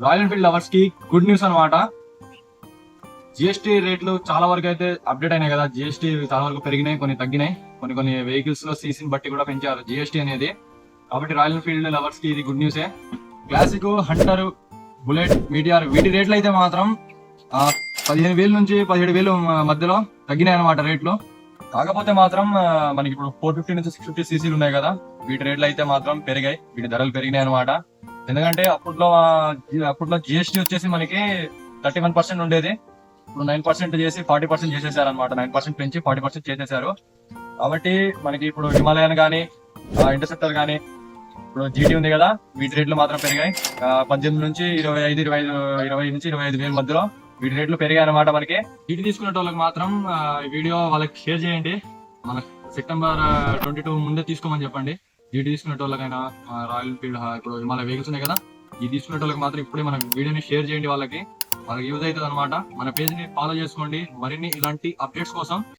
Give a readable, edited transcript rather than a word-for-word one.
Royal Enfield lovers కి good news అన్నమాట. GST రేట్లు చాలా వరకు అయితే అప్డేట్ అయినాయి కదా. జిఎస్టీ చాలా వరకు పెరిగినాయి, కొన్ని తగ్గినాయి. కొన్ని వెహికల్స్ లో సీసీని బట్టి కూడా పెంచారు జిఎస్టీ అనేది. కాబట్టి రాయల్ ఎన్ఫీల్డ్ లవర్స్ కి ఇది గుడ్ న్యూసే. క్లాసిక్, హంటర్, బుల్లెట్, మీటిఆర్ వీటి రేట్లు అయితే మాత్రం 15,000 నుంచి 17,000 మధ్యలో తగ్గినాయి అనమాట రేట్లు. కాకపోతే మాత్రం మనకి ఇప్పుడు 450 నుంచి 650 సీసీలు ఉన్నాయి కదా, వీటి రేట్లు అయితే మాత్రం పెరిగాయి, వీటి ధరలు పెరిగినాయి అనమాట. ఎందుకంటే అప్పట్లో జిఎస్టీ వచ్చేసి మనకి 31% ఉండేది. ఇప్పుడు 9% చేసి 40% చేసేసారు అనమాట. 9% పెంచి 40% చేసేసారు. కాబట్టి మనకి ఇప్పుడు హిమాలయన్ కానీ, ఇంటర్సెప్టర్ కానీ, ఇప్పుడు జీటీ ఉంది కదా, వీటి రేట్లు మాత్రం పెరిగాయి. 18 నుంచి 20 నుంచి 25,000 మధ్యలో వీటి రేట్లు పెరిగాయి అనమాట. మనకి జీటీ తీసుకునే వాళ్ళకి మాత్రం ఈ వీడియో వాళ్ళకి షేర్ చేయండి. మన సెప్టెంబర్ 22 ముందే తీసుకోమని చెప్పండి. జీటీ తీసుకునే వాళ్ళకైనా, రాయల్ ఎన్ఫీల్డ్, ఇప్పుడు హిమాలయ వెహికల్స్ ఉన్నాయి కదా, ఇది తీసుకునే వాళ్ళకి మాత్రం ఇప్పుడే మన వీడియోని షేర్ చేయండి. వాళ్ళకి యూజ్ అవుతుంది అనమాట. మన పేజ్ ని ఫాలో చేసుకోండి మరిన్ని ఇలాంటి అప్డేట్స్ కోసం.